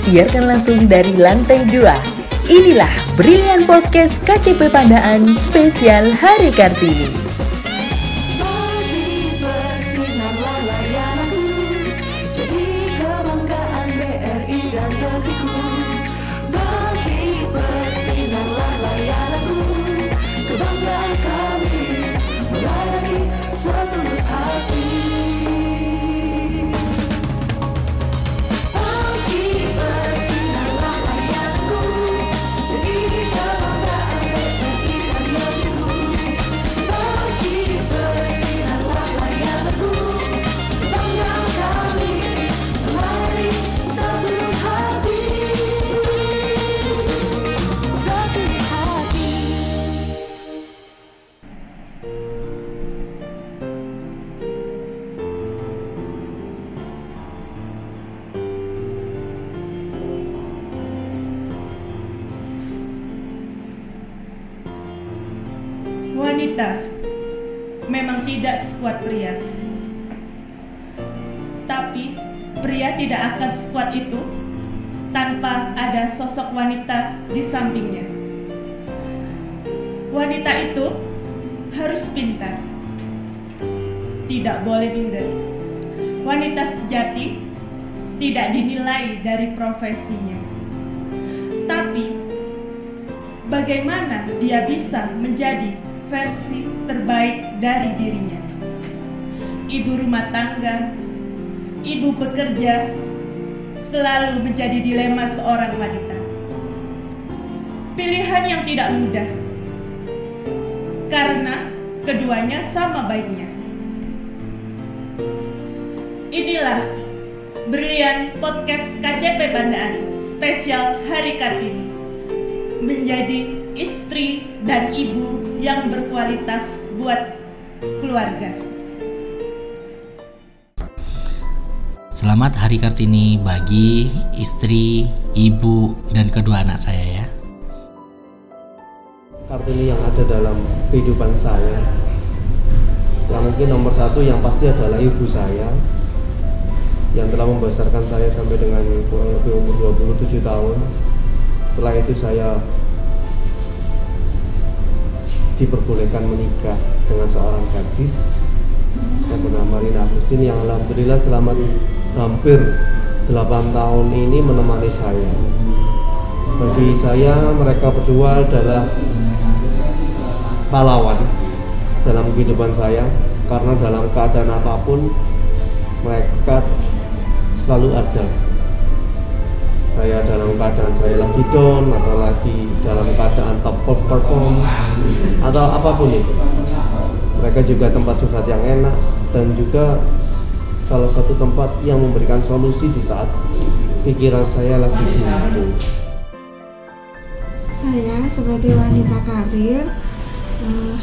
disiarkan langsung dari lantai 2. Inilah Brilian Podcast KCP Pandaan spesial Hari Kartini. Wanita memang tidak sekuat pria, tapi pria tidak akan sekuat itu tanpa ada sosok wanita di sampingnya. Wanita itu harus pintar, tidak boleh minder. Wanita sejati tidak dinilai dari profesinya, tapi bagaimana dia bisa menjadi versi terbaik dari dirinya. Ibu rumah tangga, ibu bekerja, selalu menjadi dilema seorang wanita. Pilihan yang tidak mudah, karena keduanya sama baiknya. Inilah Brilian Podcast KCP Pandaan spesial Hari Kartini, menjadi istri dan ibu yang berkualitas buat keluarga. Selamat Hari Kartini bagi istri, ibu, dan kedua anak saya ya. Kartini yang ada dalam kehidupan saya, yang mungkin nomor satu yang pasti adalah ibu saya yang telah membesarkan saya sampai dengan kurang lebih umur 27 tahun. Setelah itu saya diperbolehkan menikah dengan seorang gadis yang bernama Rina Agustini, yang alhamdulillah selama hampir 8 tahun ini menemani saya. Bagi saya mereka berdua adalah pahlawan dalam kehidupan saya, karena dalam keadaan apapun mereka selalu ada. Saya dalam keadaan saya lagi down atau lagi dalam keadaan top perform atau apapun itu, mereka juga tempat curhat yang enak dan juga salah satu tempat yang memberikan solusi di saat pikiran saya lagi buntu. Saya sebagai wanita karir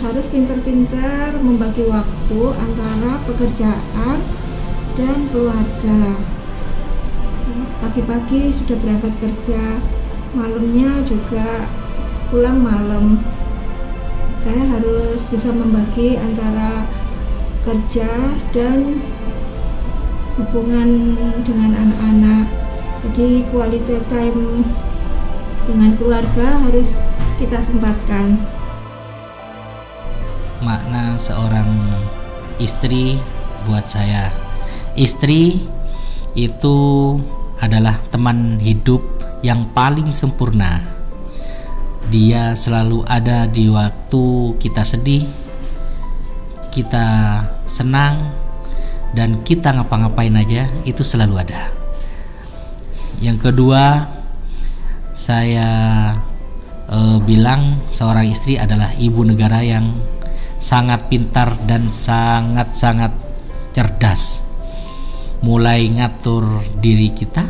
harus pintar-pintar membagi waktu antara pekerjaan dan keluarga. Pagi-pagi sudah berangkat kerja, malamnya juga pulang malam. Saya harus bisa membagi antara kerja dan hubungan dengan anak-anak. Jadi quality time dengan keluarga harus kita sempatkan. Makna seorang istri buat saya, istri itu adalah teman hidup yang paling sempurna. Dia selalu ada di waktu kita sedih, kita senang, dan kita ngapa-ngapain aja itu selalu ada. Yang kedua, saya bilang seorang istri adalah ibu negara yang sangat pintar dan sangat-sangat cerdas. Mulai ngatur diri kita,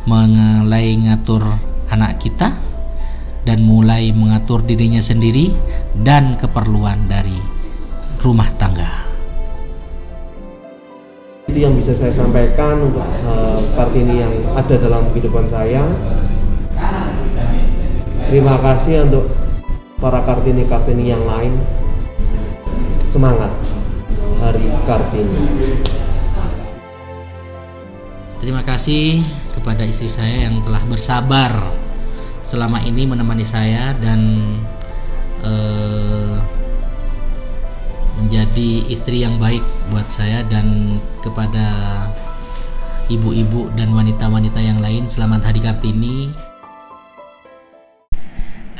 mulai ngatur anak kita, dan mulai mengatur dirinya sendiri dan keperluan dari rumah tangga. Itu yang bisa saya sampaikan untuk Kartini yang ada dalam kehidupan saya. Terima kasih untuk para Kartini-Kartini yang lain. Semangat Hari Kartini. Terima kasih kepada istri saya yang telah bersabar selama ini menemani saya dan menjadi istri yang baik buat saya, dan kepada ibu-ibu dan wanita-wanita yang lain, selamat Hari Kartini.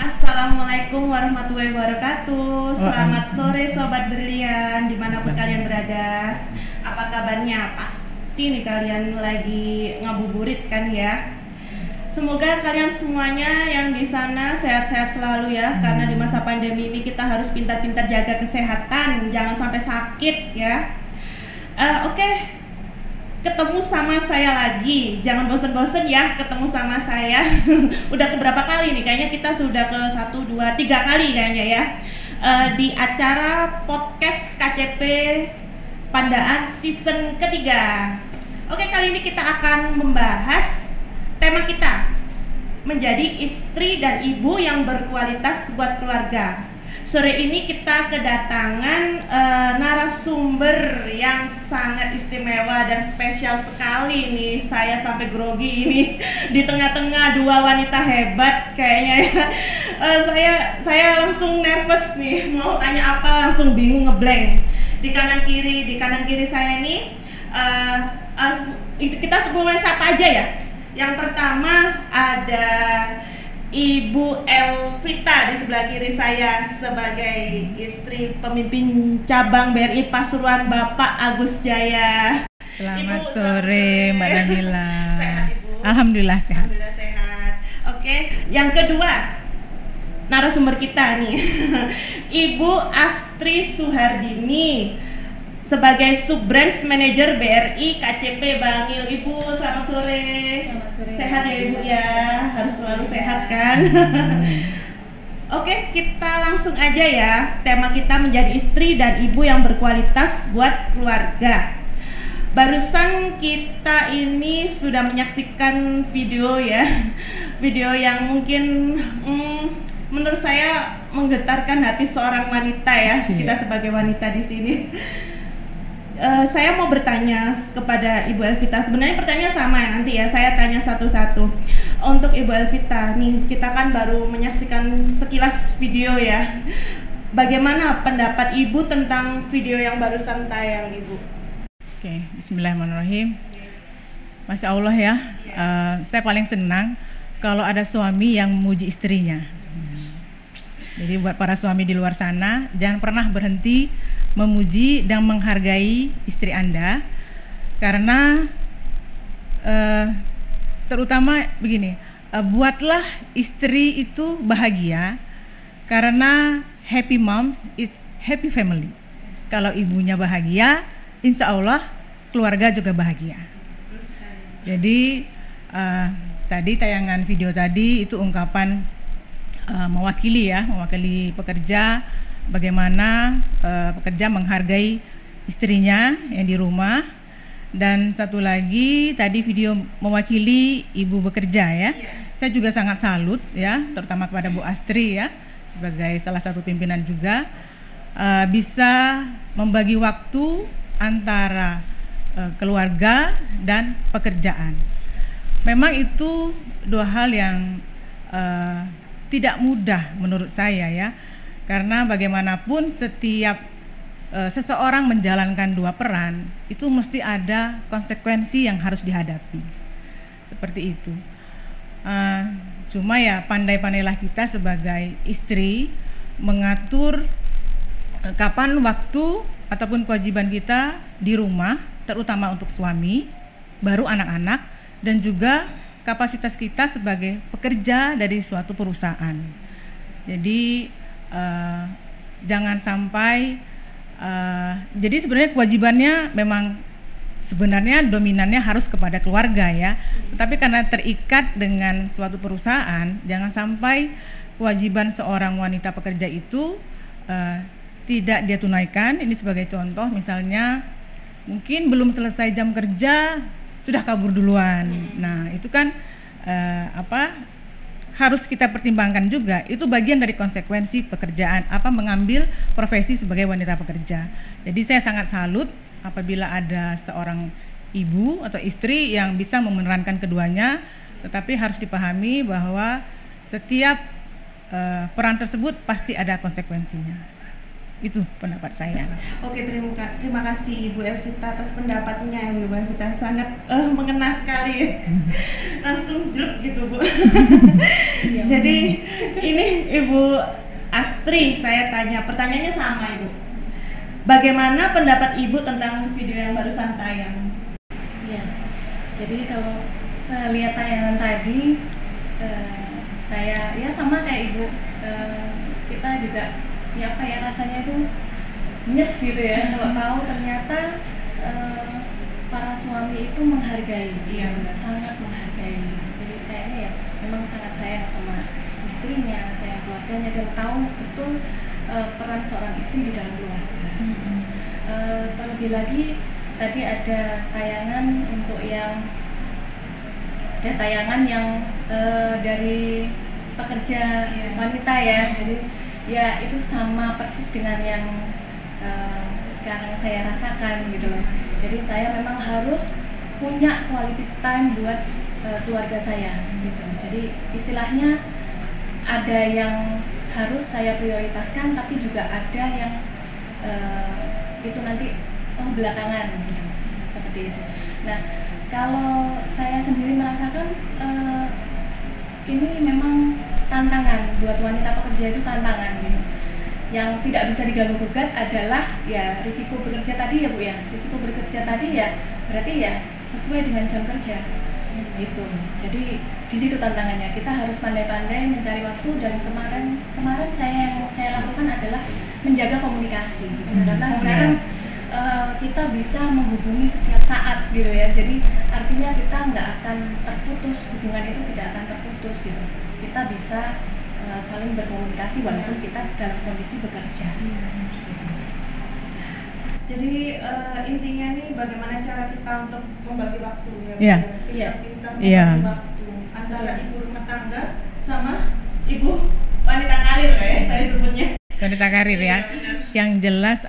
Assalamualaikum warahmatullahi wabarakatuh. Selamat sore Sobat Brilian dimanapun kalian berada. Apa kabarnya? Pasti nih kalian lagi ngabuburit kan ya. Semoga kalian semuanya yang di sana sehat-sehat selalu ya, karena di masa pandemi ini kita harus pintar-pintar jaga kesehatan, jangan sampai sakit ya. Oke. Ketemu sama saya lagi, jangan bosen-bosen ya ketemu sama saya. Udah keberapa kali nih, kayaknya kita sudah ke 1, 2, 3 kali kayaknya ya, di acara podcast KCP Pandaan season ketiga. Oke, kali ini kita akan membahas tema kita, menjadi istri dan ibu yang berkualitas buat keluarga. Sore ini kita kedatangan narasumber yang sangat istimewa dan spesial sekali nih. Saya sampai grogi ini di tengah-tengah dua wanita hebat kayaknya ya. Saya langsung nervous nih, mau tanya apa langsung bingung, ngeblank. Di kanan kiri saya ini kita sebutnya siapa aja ya. Yang pertama ada Ibu Elvita di sebelah kiri saya sebagai istri pemimpin cabang BRI Pasuruan Bapak Agus Jaya. Selamat Ibu, sore Mbak Danila. Sehat Ibu? Alhamdulillah sehat. Alhamdulillah sehat. Oke, yang kedua narasumber kita nih Ibu Astri Suhardini sebagai Sub-Branch Manager BRI KCP Bangil. Ibu, selamat sore. Selamat sore. Sehat ya Ibu ya, harus selalu sehat kan. Oke, kita langsung aja ya. Tema kita menjadi istri dan ibu yang berkualitas buat keluarga. Barusan kita ini sudah menyaksikan video ya, video yang mungkin menurut saya menggetarkan hati seorang wanita ya, kita sebagai wanita di sini. Saya mau bertanya kepada Ibu Elvita. Sebenarnya pertanyaan sama nanti ya, saya tanya satu-satu. Untuk Ibu Elvita, nih kita kan baru menyaksikan sekilas video ya. Bagaimana pendapat Ibu tentang video yang barusan tayang, Ibu? Oke, bismillahirrahmanirrahim. Masya Allah ya, saya paling senang kalau ada suami yang memuji istrinya. Jadi buat para suami di luar sana, jangan pernah berhenti memuji dan menghargai istri Anda, karena terutama begini, buatlah istri itu bahagia, karena happy moms is happy family. Kalau ibunya bahagia, insya Allah keluarga juga bahagia. Jadi tadi tayangan video tadi itu ungkapan mewakili pekerja, bagaimana pekerja menghargai istrinya yang di rumah. Dan satu lagi tadi video mewakili ibu bekerja ya. Saya juga sangat salut ya, terutama kepada Bu Astri ya, sebagai salah satu pimpinan juga, bisa membagi waktu antara keluarga dan pekerjaan. Memang itu dua hal yang tidak mudah menurut saya ya, karena bagaimanapun setiap seseorang menjalankan dua peran itu mesti ada konsekuensi yang harus dihadapi, seperti itu. Cuma ya pandai-pandailah kita sebagai istri mengatur kapan waktu ataupun kewajiban kita di rumah, terutama untuk suami, baru anak-anak, dan juga kapasitas kita sebagai pekerja dari suatu perusahaan. Jadi jangan sampai jadi sebenarnya kewajibannya memang sebenarnya dominannya harus kepada keluarga ya, tetapi karena terikat dengan suatu perusahaan, jangan sampai kewajiban seorang wanita pekerja itu tidak dia tunaikan. Ini sebagai contoh, misalnya mungkin belum selesai jam kerja sudah kabur duluan. Nah, itu kan harus kita pertimbangkan juga. Itu bagian dari konsekuensi pekerjaan, mengambil profesi sebagai wanita pekerja. Jadi saya sangat salut apabila ada seorang ibu atau istri yang bisa memerankan keduanya, tetapi harus dipahami bahwa setiap peran tersebut pasti ada konsekuensinya. Itu pendapat saya. Oke, terima kasih Ibu Elvita atas pendapatnya. Ibu Elvita sangat mengena sekali. Langsung jelek gitu, Bu. Jadi ini Ibu Astri, saya tanya, pertanyaannya sama Ibu. Bagaimana pendapat Ibu tentang video yang barusan tayang? Ya, jadi kalau lihat tayangan tadi, saya ya sama kayak Ibu, kita juga ya apa ya, rasanya itu nyes gitu ya, kalau tahu ternyata para suami itu menghargai, sangat menghargai. Jadi kayaknya ya memang sangat sayang sama istrinya, sayang keluarganya, dan tahu betul peran seorang istri di dalam keluarga. Terlebih lagi tadi ada tayangan yang dari pekerja wanita ya, jadi ya itu sama persis dengan yang sekarang saya rasakan gitu loh. Jadi saya memang harus punya quality time buat keluarga saya gitu. Jadi istilahnya ada yang harus saya prioritaskan, tapi juga ada yang itu nanti belakangan gitu, seperti itu. Nah, kalau saya sendiri merasakan ini memang tantangan buat wanita pekerja, itu tantangan gitu. Yang tidak bisa diganggu gugat adalah ya risiko bekerja tadi ya Bu ya. Risiko bekerja tadi ya berarti ya sesuai dengan jam kerja gitu. Jadi di situ tantangannya. Kita harus pandai-pandai mencari waktu, dan kemarin yang saya lakukan adalah menjaga komunikasi gitu. Karena sekarang kita bisa menghubungi setiap saat gitu ya. Jadi artinya kita nggak akan terputus, hubungan itu tidak akan terputus gitu. Kita bisa saling berkomunikasi walaupun kita dalam kondisi bekerja. Jadi intinya nih bagaimana cara kita untuk membagi waktu ya. Kita membagi waktu antara ibu rumah tangga sama ibu wanita karir ya, saya sebutnya. Wanita karir ya. Yang jelas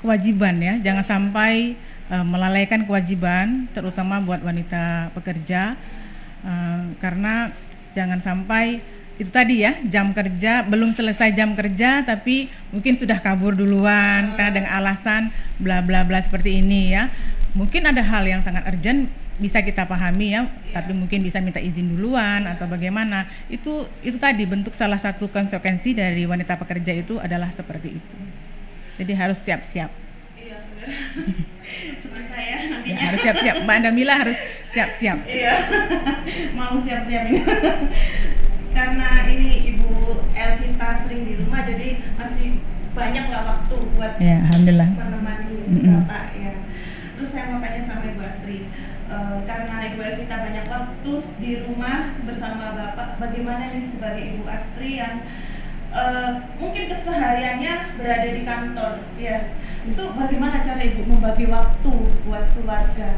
kewajiban ya, jangan sampai melalaikan kewajiban, terutama buat wanita pekerja, karena jangan sampai itu tadi ya, jam kerja belum selesai jam kerja tapi mungkin sudah kabur duluan karena dengan alasan bla bla bla seperti ini ya. Mungkin ada hal yang sangat urgent bisa kita pahami ya, tapi mungkin bisa minta izin duluan atau bagaimana. Itu tadi bentuk salah satu konsekuensi dari wanita pekerja itu adalah seperti itu. Jadi harus siap-siap. Iya benar. Seperti saya nantinya. Ya, harus siap-siap. Mbak Damila harus siap-siap. Iya. Mau siap-siap ini. Karena ini Ibu Elvita sering di rumah, jadi masih banyak lah waktu buat alhamdulillah menemani Bapak ya. Terus saya mau tanya sama Ibu Astri, karena Ibu Elvita banyak waktu di rumah bersama Bapak, bagaimana nih sebagai Ibu Astri yang mungkin kesehariannya berada di kantor ya, itu bagaimana cara Ibu membagi waktu buat keluarga?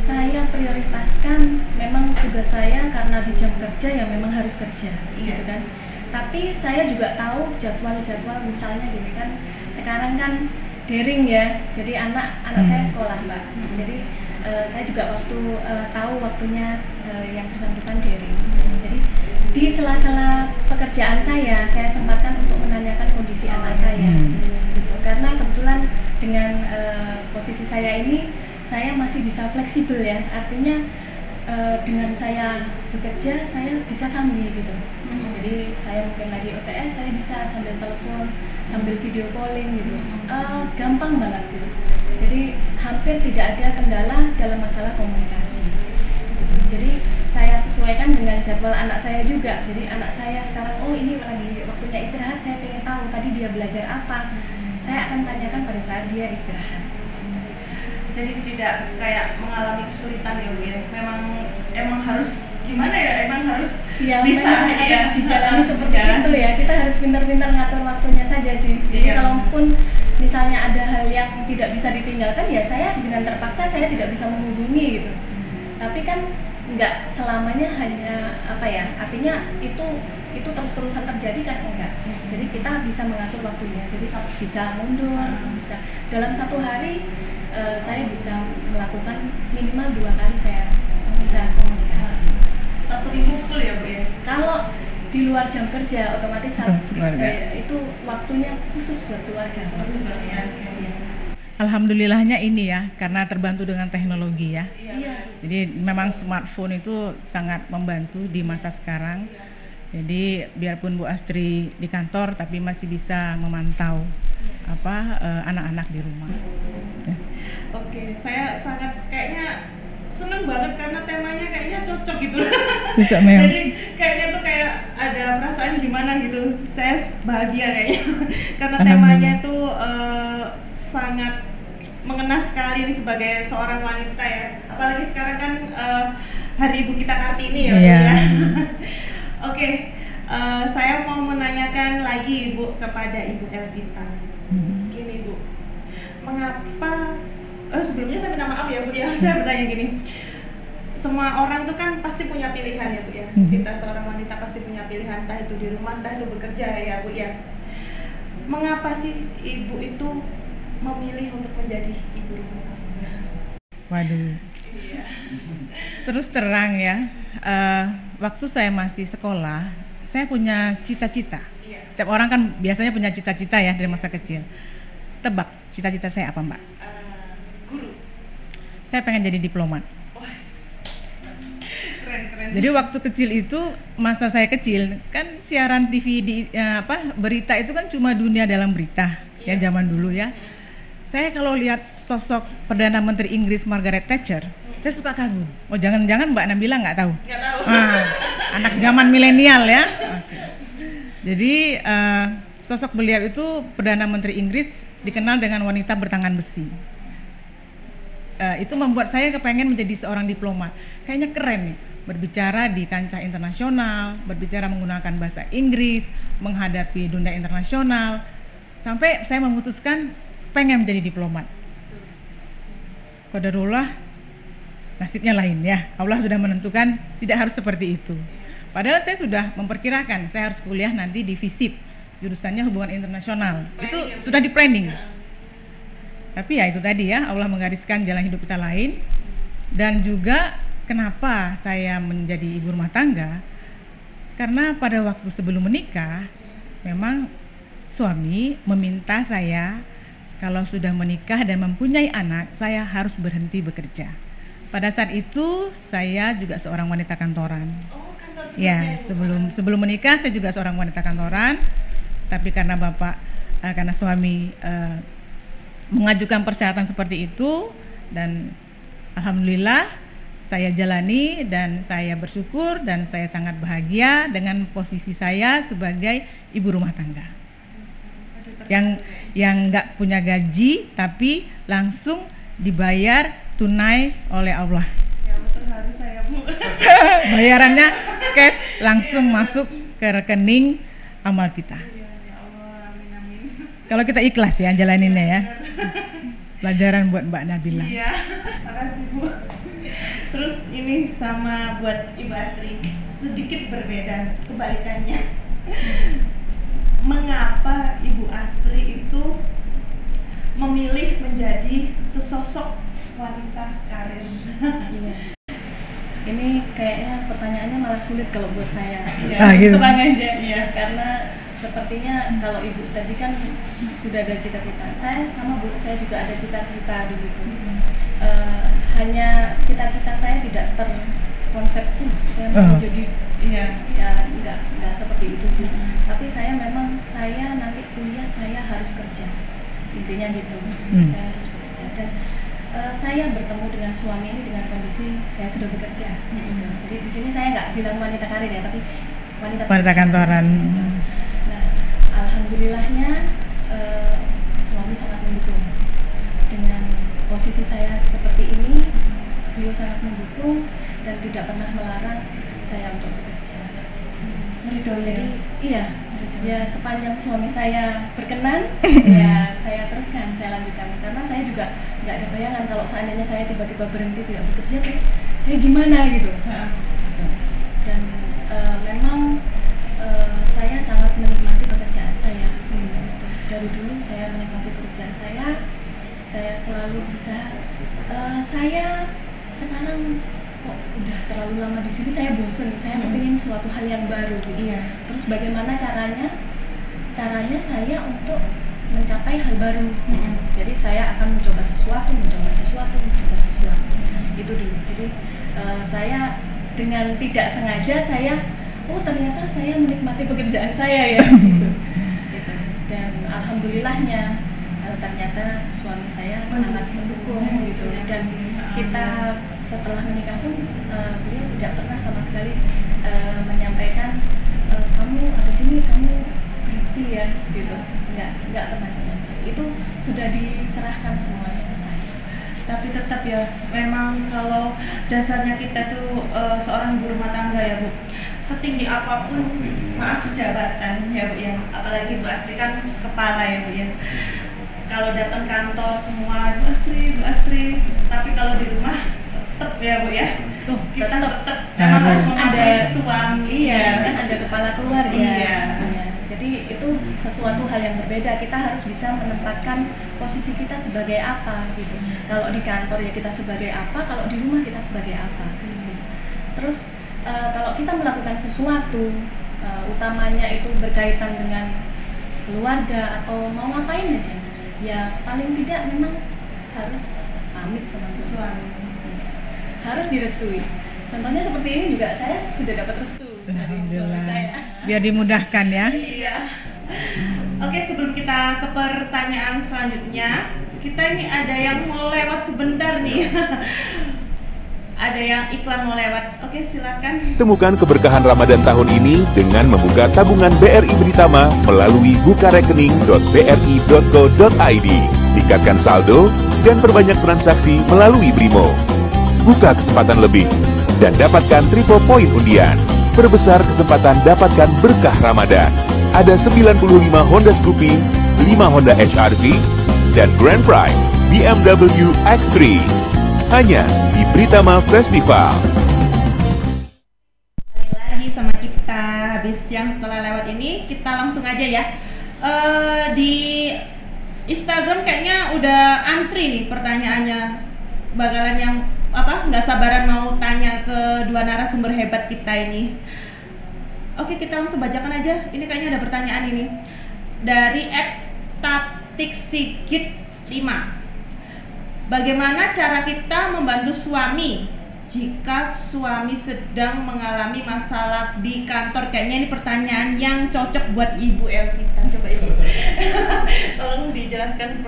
Saya prioritaskan memang tugas saya, karena di jam kerja ya memang harus kerja gitu kan. Tapi saya juga tahu jadwal misalnya gini kan, sekarang kan daring ya, jadi anak saya sekolah Mbak. Jadi saya juga tahu waktunya yang bersangkutan daring. Jadi di sela-sela pekerjaan saya sempatkan untuk menanyakan kondisi anak saya gitu. Karena kebetulan dengan posisi saya ini, saya masih bisa fleksibel ya, artinya dengan saya bekerja saya bisa sambil gitu. Jadi saya mungkin lagi OTS, saya bisa sambil telepon, sambil video calling gitu, gampang banget gitu. Jadi hampir tidak ada kendala dalam masalah komunikasi gitu. Jadi saya sesuaikan dengan jadwal anak saya juga. Jadi anak saya sekarang, ini lagi waktunya istirahat, saya pengen tahu tadi dia belajar apa, saya akan tanyakan pada saat dia istirahat. Jadi tidak kayak mengalami kesulitan ya Bu ya, emang harus gimana ya, emang harus ya, bisa harus dijalani seperti itu ya. Kita harus pintar-pintar ngatur waktunya saja sih. Jadi kalaupun misalnya ada hal yang tidak bisa ditinggalkan, ya saya dengan terpaksa saya tidak bisa menghubungi gitu. Tapi kan nggak selamanya hanya artinya itu itu terus-terusan terjadi kan enggak. Jadi kita bisa mengatur waktunya. Jadi bisa mundur, bisa dalam satu hari saya bisa melakukan minimal 2 kali saya bisa komunikasi. 1 minggu full ya Bu ya? Kalau di luar jam kerja otomatis itu waktunya khusus buat keluarga. Khusus buat keluarga. Alhamdulillahnya ini ya, karena terbantu dengan teknologi ya. Iya. Jadi memang smartphone itu sangat membantu di masa sekarang. Jadi biarpun Bu Astri di kantor, tapi masih bisa memantau anak-anak di rumah. Oke, saya sangat kayaknya seneng banget karena temanya kayaknya cocok gitu. Bisa, Mel. Jadi kayaknya tuh kayak ada perasaan gimana gitu. Saya bahagia kayaknya karena temanya tuh sangat mengena sekali sebagai seorang wanita ya. Apalagi sekarang kan Hari Ibu kita Kartini ya Bu ya. Oke, saya mau menanyakan lagi Ibu kepada Ibu Elvita. Gini Bu, mengapa sebelumnya saya minta maaf ya Bu ya, saya bertanya gini. Semua orang tuh kan pasti punya pilihan ya Bu ya. Kita seorang wanita pasti punya pilihan, entah itu di rumah, entah itu bekerja ya Bu ya. Mengapa sih Ibu itu memilih untuk menjadi ibu rumah tangga? Waduh. Iya. Terus terang ya, waktu saya masih sekolah, saya punya cita-cita. Iya. Setiap orang kan biasanya punya cita-cita ya dari masa kecil. Tebak, cita-cita saya apa Mbak? Guru. Saya pengen jadi diplomat. Wah, keren. Jadi waktu kecil itu, masa saya kecil, kan siaran TV berita itu kan cuma Dunia Dalam Berita ya zaman dulu ya. Saya kalau lihat sosok Perdana Menteri Inggris Margaret Thatcher, saya suka kagum. Oh jangan-jangan Mbak Nabila nggak tahu? Nggak tahu. Anak zaman milenial ya. Jadi sosok beliau itu Perdana Menteri Inggris dikenal dengan wanita bertangan besi. Itu membuat saya kepengen menjadi seorang diplomat. Kayaknya keren nih, berbicara di kancah internasional, berbicara menggunakan bahasa Inggris, menghadapi dunia internasional. Sampai saya memutuskan pengen menjadi diplomat. Qadarullah, nasibnya lain ya. Allah sudah menentukan tidak harus seperti itu. Padahal saya sudah memperkirakan saya harus kuliah nanti di FISIP, jurusannya hubungan internasional. Itu sudah di planning. Tapi ya itu tadi ya, Allah menggariskan jalan hidup kita lain. Dan juga kenapa saya menjadi ibu rumah tangga? Karena pada waktu sebelum menikah, memang suami meminta saya kalau sudah menikah dan mempunyai anak, saya harus berhenti bekerja. Pada saat itu saya juga seorang wanita kantoran. Oh, kantor Ya, sebelum menikah saya juga seorang wanita kantoran. Tapi karena karena suami mengajukan persyaratan seperti itu, dan alhamdulillah saya jalani dan saya bersyukur dan saya sangat bahagia dengan posisi saya sebagai ibu rumah tangga. Yang nggak punya gaji tapi langsung dibayar tunai oleh Allah. Ya terharu saya Bu. Bayarannya cash langsung masuk ke rekening amal kita. Ya Allah, amin. Kalau kita ikhlas ya jalaninnya ya. Pelajaran buat Mbak Nabila. Iya, makasih Bu. Terus ini sama buat Ibu Astri, sedikit berbeda kebalikannya. Mengapa Ibu Astri itu memilih menjadi sesosok wanita karir? Ini kayaknya pertanyaannya malah sulit kalau buat saya. Gitu. Terang aja. Iya. Karena sepertinya kalau Ibu tadi kan sudah ada cita-cita. Saya sama Bu, saya juga ada cita-cita dulu. Hanya cita-cita saya tidak terkonsep saya mau jadi ya enggak seperti itu sih. Tapi saya nanti kuliah saya harus kerja. Intinya gitu. Saya harus bekerja dan saya bertemu dengan suami ini dengan kondisi saya sudah bekerja. Jadi di sini saya nggak bilang wanita karir ya, tapi wanita kantoran. Nah, alhamdulillahnya suami sangat mendukung dengan posisi saya seperti ini. Beliau sangat mendukung dan tidak pernah melarang saya untuk bekerja. Jadi iya, ya sepanjang suami saya berkenan, ya saya teruskan, saya lanjutkan. Karena saya juga nggak ada bayangan kalau seandainya saya tiba-tiba berhenti tidak bekerja, terus saya gimana gitu. Dan memang saya menikmati pekerjaan saya selalu berusaha. Saya sekarang kok udah terlalu lama di sini, saya bosen, saya kepingin suatu hal yang baru gitu. Terus bagaimana caranya saya untuk mencapai hal baru. Jadi saya akan mencoba sesuatu itu dulu. Jadi saya dengan tidak sengaja ternyata saya menikmati pekerjaan saya ya. Gitu. Dan alhamdulillahnya ternyata suami saya sangat mendukung gitu. Dan kita setelah menikah pun beliau tidak pernah sama sekali menyampaikan kamu ada sini kamu happy ya gitu. Nggak pernah sama sekali. Itu sudah diserahkan semuanya ke saya. Tapi tetap ya, memang kalau dasarnya kita tuh seorang ibu rumah tangga ya Bu, setinggi apapun maaf jabatan ya Bu ya, apalagi Bu Astri kan kepala ya Bu ya. Kalau datang kantor semua Bu Astri, tapi kalau di rumah tetap ya Bu ya, kita tetap memang harus menghargai suami. Iya kan, ada kepala keluarga. Iya. Jadi itu sesuatu hal yang berbeda. Kita harus bisa menempatkan posisi kita sebagai apa gitu. Kalau di kantor ya kita sebagai apa, kalau di rumah kita sebagai apa. Gitu. Terus kalau kita melakukan sesuatu, utamanya itu berkaitan dengan keluarga atau mau ngapain aja, ya paling tidak memang harus pamit sama suami. Harus direstui. Contohnya seperti ini juga saya sudah dapat restu dari suami saya. Biar dimudahkan ya. Iya. Oke, sebelum kita ke pertanyaan selanjutnya, kita ini ada yang mau lewat sebentar nih. Ada yang iklan mau lewat. Oke, silakan. Temukan keberkahan Ramadan tahun ini dengan membuka tabungan BRI Britama melalui bukarekening.bri.co.id. Tingkatkan saldo dan perbanyak transaksi melalui Brimo. Buka kesempatan lebih dan dapatkan triple point undian. Perbesar kesempatan dapatkan berkah Ramadan. Ada 95 Honda Scoopy, 5 Honda HR-V, dan Grand Prize BMW X3. Hanya di Britama Festival. Lagi sama kita habis yang setelah lewat ini, kita langsung aja ya. Di Instagram kayaknya udah antri nih pertanyaannya. Bakalan yang nggak sabaran mau tanya ke dua narasumber hebat kita ini. Oke, kita langsung bacakan aja. Ini kayaknya ada pertanyaan ini dari @tatiksigit5. Bagaimana cara kita membantu suami jika suami sedang mengalami masalah di kantor? Kayaknya ini pertanyaan yang cocok buat Ibu Elvita. Coba Ibu tolong dijelaskan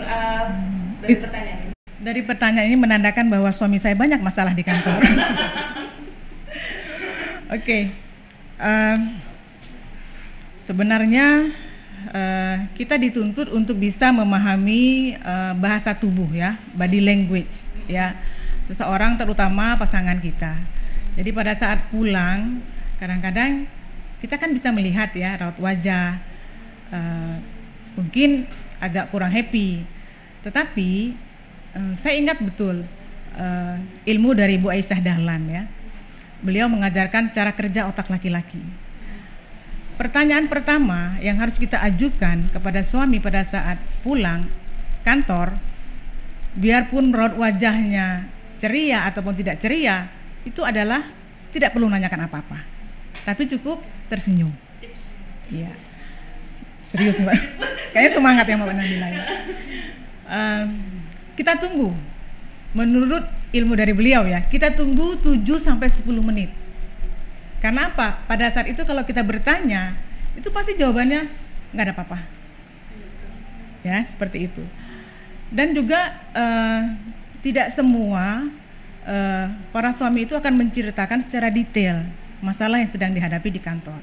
dari pertanyaan ini. Dari pertanyaan ini menandakan bahwa suami saya banyak masalah di kantor. Oke. Sebenarnya kita dituntut untuk bisa memahami bahasa tubuh ya, body language ya, seseorang terutama pasangan kita. Jadi pada saat pulang, kadang-kadang kita kan bisa melihat ya raut wajah, mungkin agak kurang happy, tetapi saya ingat betul ilmu dari Bu Aisyah Dahlan ya. Beliau mengajarkan cara kerja otak laki-laki. Pertanyaan pertama yang harus kita ajukan kepada suami pada saat pulang kantor, biarpun raut wajahnya ceria ataupun tidak ceria, itu adalah tidak perlu menanyakan apa-apa, tapi cukup tersenyum. Iya, serius Mbak. Kayaknya semangat ya Mbak Nabila ya. Kita tunggu, menurut ilmu dari beliau ya, kita tunggu 7-10 menit. Karena apa? Pada saat itu kalau kita bertanya, itu pasti jawabannya nggak ada apa-apa. Ya, seperti itu. Dan juga tidak semua para suami itu akan menceritakan secara detail masalah yang sedang dihadapi di kantor.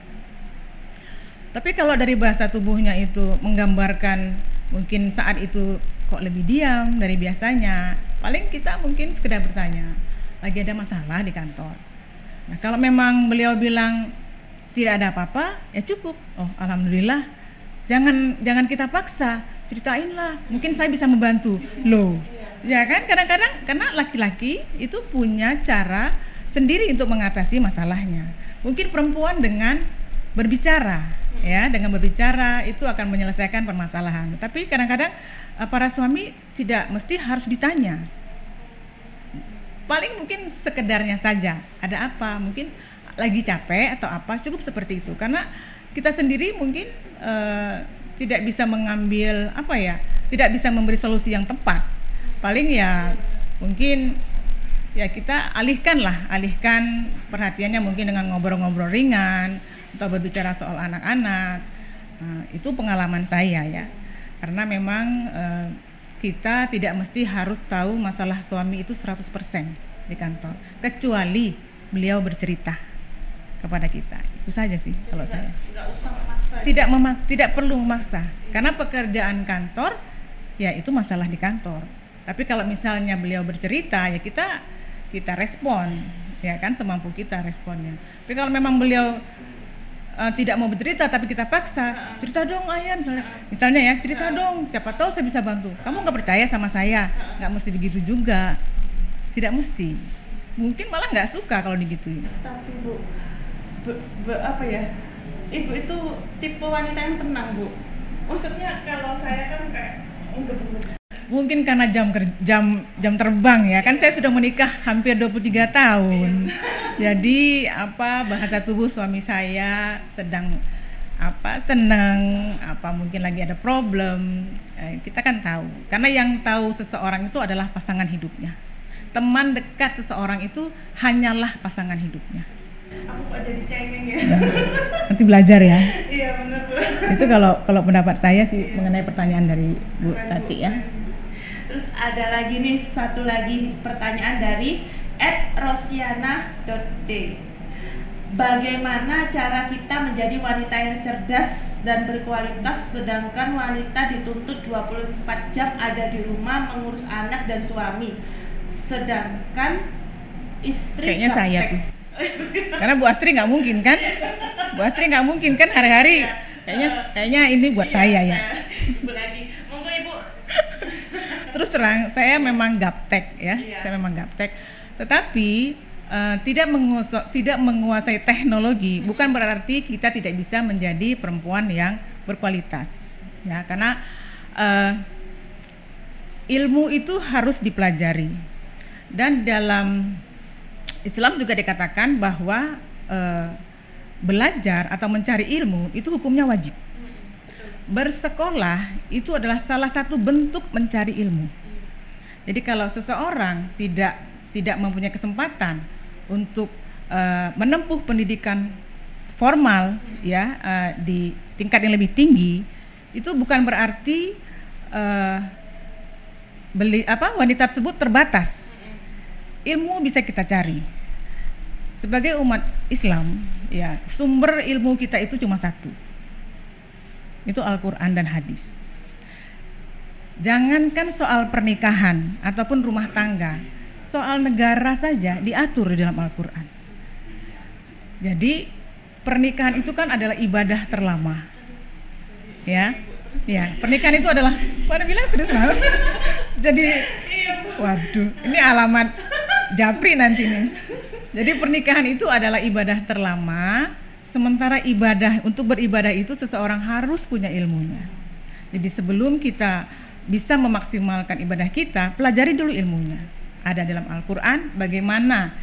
Tapi kalau dari bahasa tubuhnya itu menggambarkan mungkin saat itu kok lebih diam dari biasanya, paling kita mungkin sekedar bertanya, lagi ada masalah di kantor. Nah, kalau memang beliau bilang tidak ada apa-apa, ya cukup. Oh, alhamdulillah. Jangan kita paksa, ceritainlah. Mungkin saya bisa membantu. Loh, ya kan kadang-kadang karena laki-laki itu punya cara sendiri untuk mengatasi masalahnya. Mungkin perempuan dengan berbicara, ya, dengan berbicara itu akan menyelesaikan permasalahan. Tapi kadang-kadang para suami tidak mesti harus ditanya. Paling mungkin sekedarnya saja, ada apa, mungkin lagi capek atau apa, cukup seperti itu. Karena kita sendiri mungkin tidak bisa mengambil tidak bisa memberi solusi yang tepat. Paling ya mungkin ya kita alihkan perhatiannya mungkin dengan ngobrol-ngobrol ringan atau berbicara soal anak-anak. Itu pengalaman saya ya, karena memang kita tidak mesti harus tahu masalah suami itu 100% di kantor, kecuali beliau bercerita kepada kita. Itu saja sih kalau saya. Nggak usah memaksa. Tidak perlu memaksa, karena pekerjaan kantor ya itu masalah di kantor. Tapi kalau misalnya beliau bercerita ya kita respon, ya kan, semampu kita responnya. Tapi kalau memang beliau tidak mau bercerita tapi kita paksa, cerita dong ayah, misalnya ya, cerita dong, siapa tahu saya bisa bantu. Kamu nggak percaya sama saya, nggak mesti begitu juga, tidak mesti. Mungkin malah nggak suka kalau digituin. Tapi Bu, Ibu itu tipe wanita yang tenang, Bu. Maksudnya kalau saya kan kayak mungkin karena jam terbang ya, kan saya sudah menikah hampir 23 tahun. Jadi bahasa tubuh suami saya sedang senang, mungkin lagi ada problem, kita kan tahu. Karena yang tahu seseorang itu adalah pasangan hidupnya. Teman dekat seseorang itu hanyalah pasangan hidupnya. Aku kok jadi cengeng ya. Nanti belajar ya. Iya benar Bu. Itu kalau pendapat saya sih mengenai pertanyaan dari Bu Tati ya. Terus ada lagi nih, satu lagi pertanyaan dari @rosiana.d. Bagaimana cara kita menjadi wanita yang cerdas dan berkualitas sedangkan wanita dituntut 24 jam ada di rumah mengurus anak dan suami, sedangkan istri kayaknya saya tuh. Karena Bu Astri nggak mungkin kan? Bu Astri nggak mungkin kan hari-hari. Kayaknya ini buat saya ya. Lagi, monggo Ibu. Terus terang, saya memang gaptek ya. Saya memang gaptek. Tetapi tidak menguasai teknologi bukan berarti kita tidak bisa menjadi perempuan yang berkualitas. Ya, karena ilmu itu harus dipelajari. Dan dalam Islam juga dikatakan bahwa belajar atau mencari ilmu itu hukumnya wajib. Bersekolah itu adalah salah satu bentuk mencari ilmu. Jadi kalau seseorang tidak mempunyai kesempatan untuk menempuh pendidikan formal ya di tingkat yang lebih tinggi, itu bukan berarti wanita tersebut terbatas. Ilmu bisa kita cari. Sebagai umat Islam, ya, sumber ilmu kita itu cuma satu. Itu Al-Qur'an dan hadis. Jangankan soal pernikahan ataupun rumah tangga, soal negara saja diatur di dalam Al-Qur'an. Jadi, pernikahan itu kan adalah ibadah terlama. Ya. Ya, pernikahan itu adalah pada bilang serius banget. Jadi waduh, ini alamat Japri nanti nih. Jadi pernikahan itu adalah ibadah terlama, sementara untuk beribadah itu seseorang harus punya ilmunya. Jadi sebelum kita bisa memaksimalkan ibadah kita, pelajari dulu ilmunya. Ada dalam Al-Qur'an bagaimana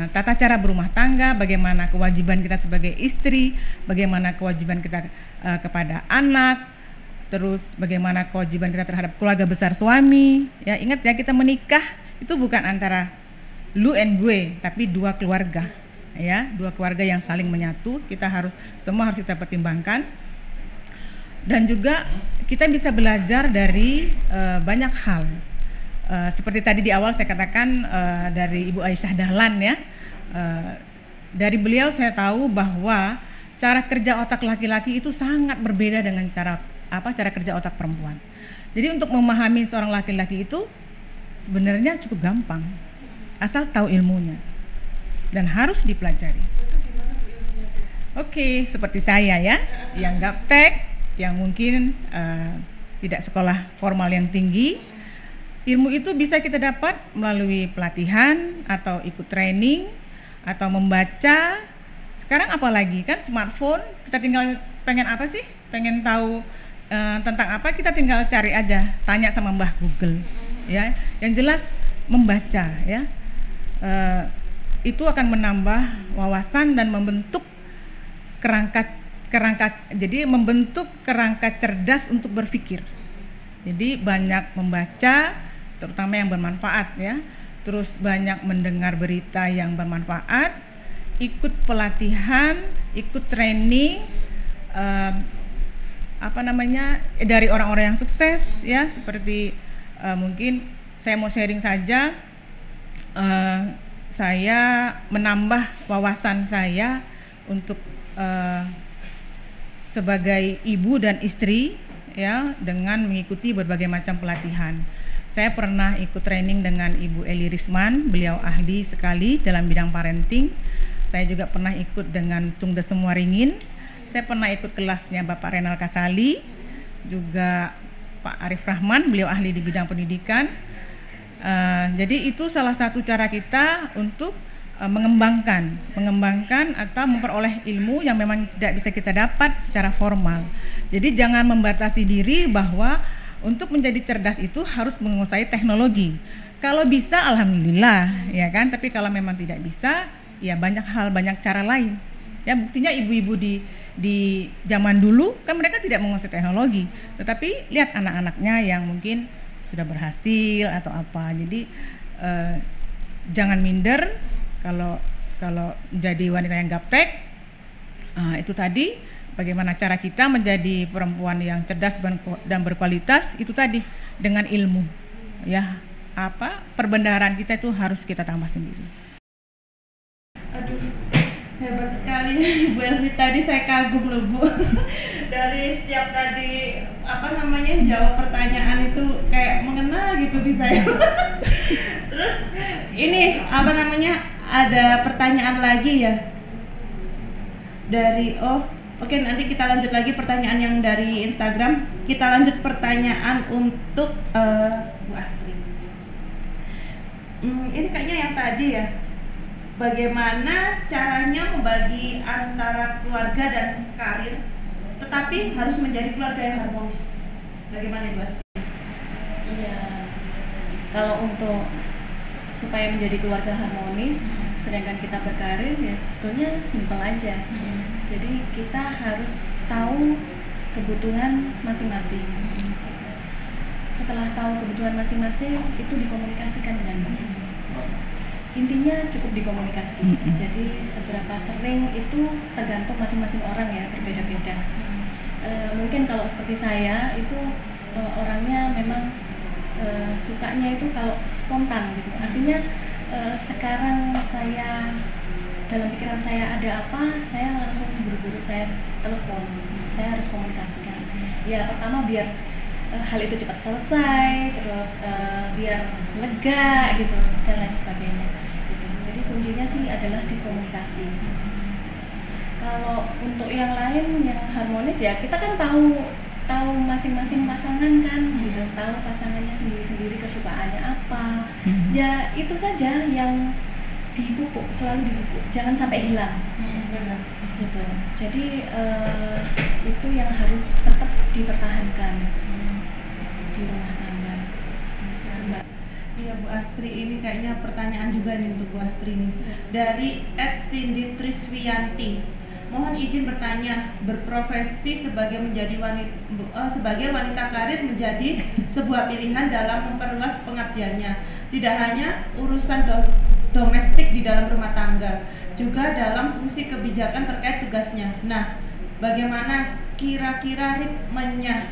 tata cara berumah tangga, bagaimana kewajiban kita sebagai istri, bagaimana kewajiban kita kepada anak, terus bagaimana kewajiban kita terhadap keluarga besar suami. Ya, ingat ya, kita menikah itu bukan antara lu and gue, tapi dua keluarga, ya, dua keluarga yang saling menyatu. Semua harus kita pertimbangkan. Dan juga kita bisa belajar dari banyak hal. Seperti tadi di awal saya katakan dari Ibu Aisyah Dahlan ya. Dari beliau saya tahu bahwa cara kerja otak laki-laki itu sangat berbeda dengan cara kerja otak perempuan. Jadi untuk memahami seorang laki-laki itu sebenarnya cukup gampang, asal tahu ilmunya dan harus dipelajari. Oke, seperti saya ya, yang gaptek, yang mungkin tidak sekolah formal yang tinggi, ilmu itu bisa kita dapat melalui pelatihan atau ikut training atau membaca sekarang apalagi kan smartphone, kita tinggal pengen apa sih, pengen tahu tentang apa, kita tinggal cari aja, tanya sama Mbah Google, ya. Yang jelas membaca, ya, itu akan menambah wawasan dan membentuk kerangka, jadi membentuk kerangka cerdas untuk berpikir. Jadi banyak membaca, terutama yang bermanfaat, ya. Terus banyak mendengar berita yang bermanfaat, ikut pelatihan, ikut training, dari orang-orang yang sukses, ya, seperti mungkin saya mau sharing saja, saya menambah wawasan saya untuk sebagai ibu dan istri, ya, dengan mengikuti berbagai macam pelatihan. Saya pernah ikut training dengan Ibu Eli Risman, beliau ahli sekali dalam bidang parenting. Saya juga pernah ikut dengan Tung Desem Waringin. Saya pernah ikut kelasnya Bapak Renal Kasali, juga Pak Arif Rahman, beliau ahli di bidang pendidikan. Jadi itu salah satu cara kita untuk mengembangkan atau memperoleh ilmu yang memang tidak bisa kita dapat secara formal. Jadi jangan membatasi diri bahwa untuk menjadi cerdas itu harus menguasai teknologi. Kalau bisa alhamdulillah, ya kan, tapi kalau memang tidak bisa, ya banyak cara lain. Ya, buktinya ibu-ibu di zaman dulu kan mereka tidak menguasai teknologi, tetapi lihat anak-anaknya yang mungkin sudah berhasil atau apa. Jadi jangan minder kalau menjadi wanita yang gaptek. Itu tadi bagaimana cara kita menjadi perempuan yang cerdas dan berkualitas, itu tadi dengan ilmu, ya, perbendaharaan kita itu harus kita tambah sendiri. Aduh, hebat sekali Bu Elvi, tadi saya kagum loh Bu. Dari setiap tadi jawab pertanyaan itu kayak mengena gitu di saya. Terus ini ada pertanyaan lagi ya dari Oke, nanti kita lanjut lagi pertanyaan yang dari Instagram. Kita lanjut pertanyaan untuk Bu Astri. Ini kayaknya yang tadi ya. Bagaimana caranya membagi antara keluarga dan karir, tetapi harus menjadi keluarga yang harmonis? Bagaimana Bu Astri? Iya, kalau untuk supaya menjadi keluarga harmonis, sedangkan kita berkarir, ya sebetulnya simpel aja. Jadi kita harus tahu kebutuhan masing-masing. Setelah tahu kebutuhan masing-masing, itu dikomunikasikan dengan baik. Intinya cukup dikomunikasi. Jadi seberapa sering itu tergantung masing-masing orang, ya, berbeda-beda. Mungkin kalau seperti saya itu orangnya memang sukanya itu kalau spontan gitu. Artinya sekarang saya dalam pikiran saya ada apa, saya langsung buru-buru saya telepon, saya harus komunikasikan. Ya, pertama biar hal itu cepat selesai, terus biar lega gitu dan lain sebagainya. Gitu. Jadi kuncinya sih adalah di komunikasi. Kalau untuk yang lain yang harmonis, ya kita kan tahu masing-masing pasangan kan, gitu, tahu pasangannya sendiri-sendiri kesukaannya apa. Ya itu saja yang dipupuk, selalu dipupuk, jangan sampai hilang. Benar. Gitu. Jadi itu yang harus tetap dipertahankan di rumah tangga. Iya Bu Astri, ini kayaknya pertanyaan juga nih untuk Bu Astri nih. Dari @Cindy Triswiyanti. Mohon izin bertanya, berprofesi sebagai wanita karir menjadi sebuah pilihan dalam memperluas pengabdiannya. Tidak hanya urusan domestik di dalam rumah tangga, juga dalam fungsi kebijakan terkait tugasnya. Nah, bagaimana kira-kira ritmenya?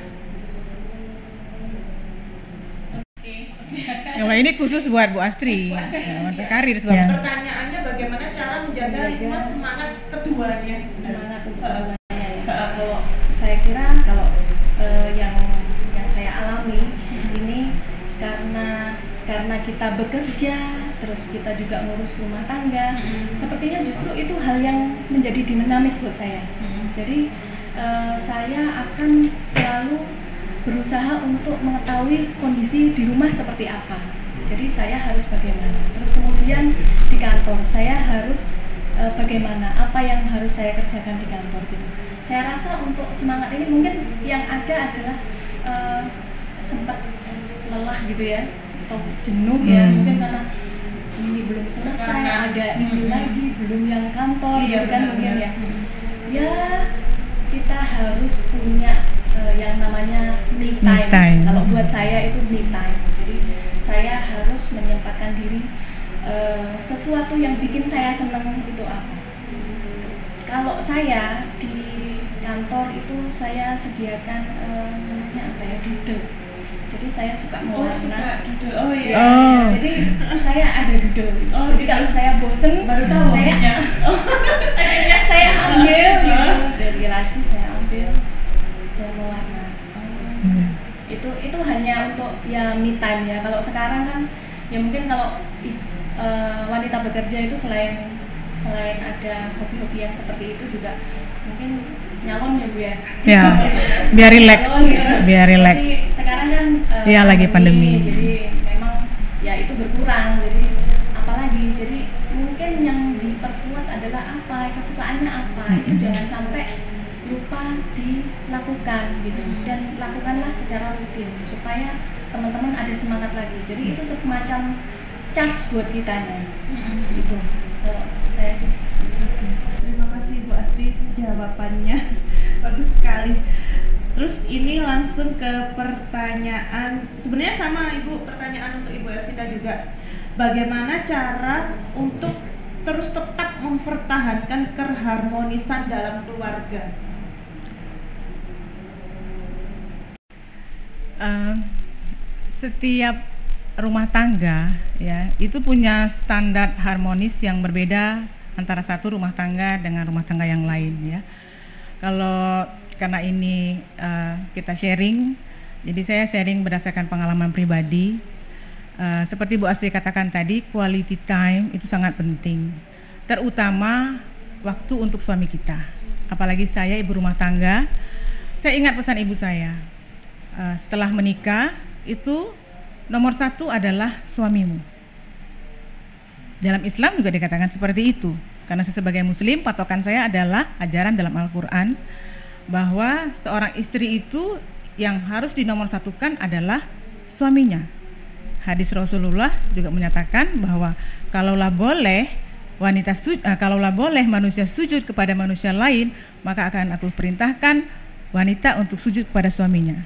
Kalau ini khusus buat Bu Astri, wanita karir sebabnya. Pertanyaannya bagaimana cara menjaga ritme semangat keduanya? Semangat untuk keduanya. Kalau saya kira yang saya alami ini karena kita bekerja, terus kita juga ngurus rumah tangga, sepertinya justru itu hal yang menjadi dinamis buat saya. Jadi saya akan selalu berusaha untuk mengetahui kondisi di rumah seperti apa. Jadi saya harus bagaimana. Terus kemudian di kantor saya harus bagaimana, apa yang harus saya kerjakan di kantor gitu. Saya rasa untuk semangat ini mungkin yang ada adalah sempat lelah gitu ya, atau jenuh ya, mungkin karena ini belum selesai, ada ini lagi, belum yang kantor gitu kan mungkin ya. Ya kita harus punya yang namanya me time. Kalau buat saya itu me time. Jadi saya harus menyempatkan diri sesuatu yang bikin saya senang itu apa. Kalau saya di kantor itu saya sediakan namanya apa ya, doodle. Jadi saya suka mewarna. Jadi saya ada doodle. Jadi kalau saya bosen, baru tahu saya ambil gitu, dari laci saya ambil, saya mewarna. Itu hanya untuk ya me time ya. Kalau sekarang kan ya mungkin kalau wanita bekerja itu selain ada hobi-hobi yang seperti itu juga mungkin nyalon ya Bu ya. Ya, biar rileks, biar rileks. Tapi sekarang kan lagi pandemi. Jadi memang ya itu berkurang. Jadi apalagi jadi mungkin yang diperkuat adalah apa, kesukaannya apa. Itu jangan sampai lupa dilakukan gitu, dan lakukanlah secara rutin supaya teman-teman ada semangat lagi. Jadi itu semacam charge buat kita gitu. Kalau saya sih terima kasih Bu Astri jawabannya bagus sekali. Terus ini langsung ke pertanyaan, sebenarnya sama Ibu, pertanyaan untuk Ibu Elvita juga. Bagaimana cara untuk terus tetap mempertahankan keharmonisan dalam keluarga? Setiap rumah tangga ya itu punya standar harmonis yang berbeda antara satu rumah tangga dengan rumah tangga yang lain ya. Kalau karena ini kita sharing, jadi saya sharing berdasarkan pengalaman pribadi. Seperti Bu Astri katakan tadi, quality time itu sangat penting, terutama waktu untuk suami kita. Apalagi saya ibu rumah tangga, saya ingat pesan ibu saya, setelah menikah itu nomor satu adalah suamimu. Dalam Islam juga dikatakan seperti itu. Karena saya sebagai muslim, patokan saya adalah ajaran dalam Al-Quran bahwa seorang istri itu yang harus dinomorsatukan adalah suaminya. Hadis Rasulullah juga menyatakan bahwa kalaulah boleh manusia sujud kepada manusia lain, maka akan aku perintahkan wanita untuk sujud kepada suaminya.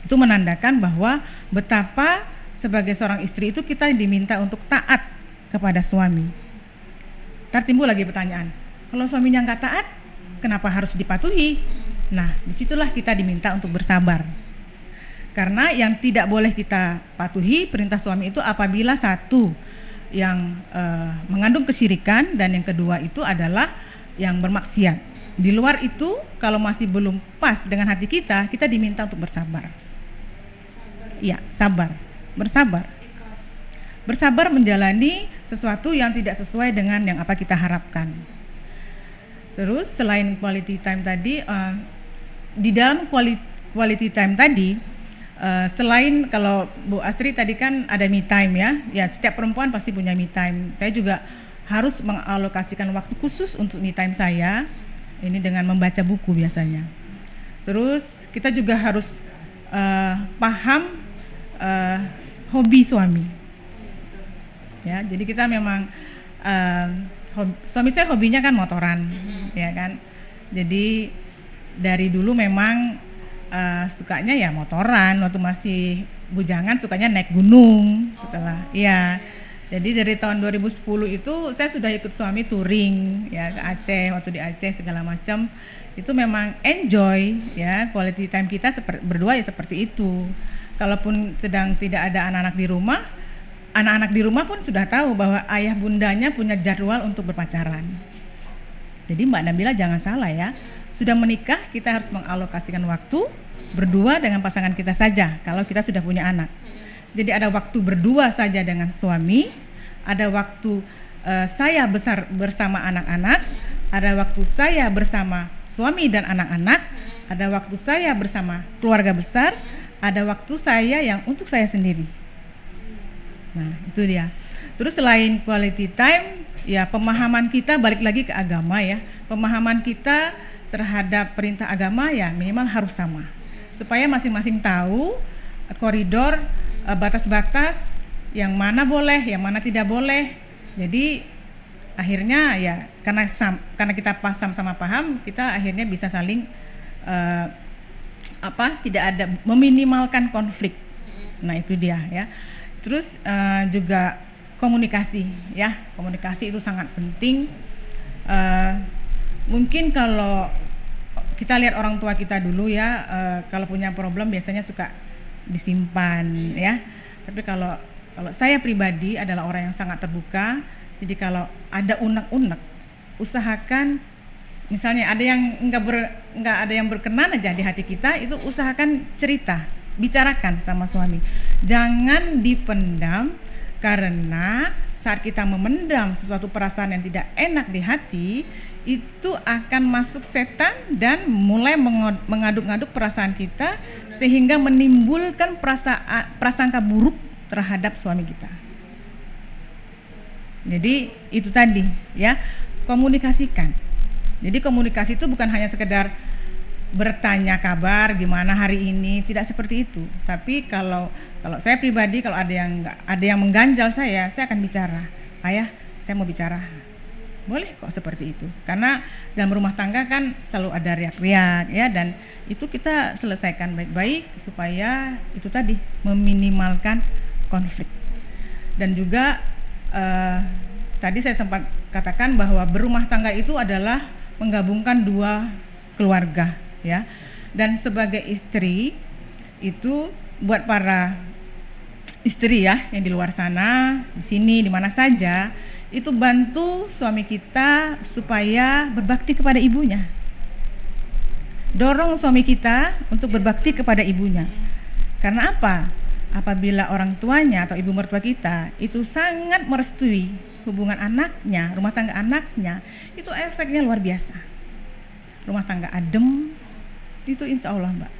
Itu menandakan bahwa betapa sebagai seorang istri itu kita diminta untuk taat kepada suami. Ntar timbul lagi pertanyaan, kalau suaminya nggak taat, kenapa harus dipatuhi? Nah, disitulah kita diminta untuk bersabar. Karena yang tidak boleh kita patuhi perintah suami itu apabila satu yang mengandung kesyirikan, dan yang kedua itu adalah yang bermaksiat. Di luar itu kalau masih belum pas dengan hati kita, kita diminta untuk bersabar. Iya, sabar, bersabar. Bersabar menjalani sesuatu yang tidak sesuai dengan yang apa kita harapkan. Terus selain quality time tadi, di dalam quality time tadi, selain kalau Bu Astri tadi kan ada me time ya setiap perempuan pasti punya me time. Saya juga harus mengalokasikan waktu khusus untuk me time saya, ini dengan membaca buku biasanya. Terus kita juga harus paham hobi suami. Ya, jadi kita memang suami saya hobinya kan motoran, ya kan. Jadi dari dulu memang sukanya ya motoran. Waktu masih bujangan sukanya naik gunung. Setelah jadi dari tahun 2010 itu saya sudah ikut suami touring ya ke Aceh. Waktu di Aceh segala macam itu memang enjoy ya, quality time kita berdua ya seperti itu. Kalaupun sedang tidak ada anak-anak di rumah, anak-anak di rumah pun sudah tahu bahwa ayah bundanya punya jadwal untuk berpacaran. Jadi Mbak Nabila jangan salah ya, sudah menikah kita harus mengalokasikan waktu berdua dengan pasangan kita saja kalau kita sudah punya anak. Jadi ada waktu berdua saja dengan suami, ada waktu saya bersama anak-anak, ada waktu saya bersama suami dan anak-anak, ada waktu saya bersama keluarga besar, ada waktu saya yang untuk saya sendiri. Nah, itu dia. Terus selain quality time, ya pemahaman kita balik lagi ke agama ya. Pemahaman kita terhadap perintah agama ya minimal harus sama. Supaya masing-masing tahu koridor, batas-batas yang mana boleh, yang mana tidak boleh. Jadi akhirnya ya karena kita sama-sama paham, kita akhirnya bisa saling tidak ada meminimalkan konflik. Nah itu dia ya. Terus juga komunikasi ya, komunikasi itu sangat penting. Mungkin kalau kita lihat orang tua kita dulu ya, kalau punya problem biasanya suka disimpan ya. Tapi kalau saya pribadi adalah orang yang sangat terbuka. Jadi kalau ada unek-unek, usahakan misalnya ada yang nggak ada yang berkenan aja di hati kita, itu usahakan cerita, bicarakan sama suami. Jangan dipendam, karena saat kita memendam sesuatu perasaan yang tidak enak di hati, itu akan masuk setan dan mulai mengaduk-ngaduk perasaan kita sehingga menimbulkan prasangka buruk terhadap suami kita. Jadi itu tadi ya, komunikasikan. Jadi komunikasi itu bukan hanya sekedar bertanya kabar gimana hari ini, tidak seperti itu. Tapi kalau saya pribadi, kalau ada yang mengganjal saya akan bicara. Ayah, saya mau bicara. Boleh kok seperti itu. Karena dalam rumah tangga kan selalu ada riak-riak ya, dan itu kita selesaikan baik-baik supaya itu tadi meminimalkan konflik. Dan juga tadi saya sempat katakan bahwa berumah tangga itu adalah menggabungkan dua keluarga ya. Dan sebagai istri itu buat para istri ya yang di luar sana, di sini, di mana saja, itu bantu suami kita supaya berbakti kepada ibunya. Dorong suami kita untuk berbakti kepada ibunya. Karena apa? Apabila orang tuanya atau ibu mertua kita itu sangat merestui hubungan anaknya, rumah tangga anaknya, itu efeknya luar biasa. Rumah tangga adem, itu insya Allah Mbak.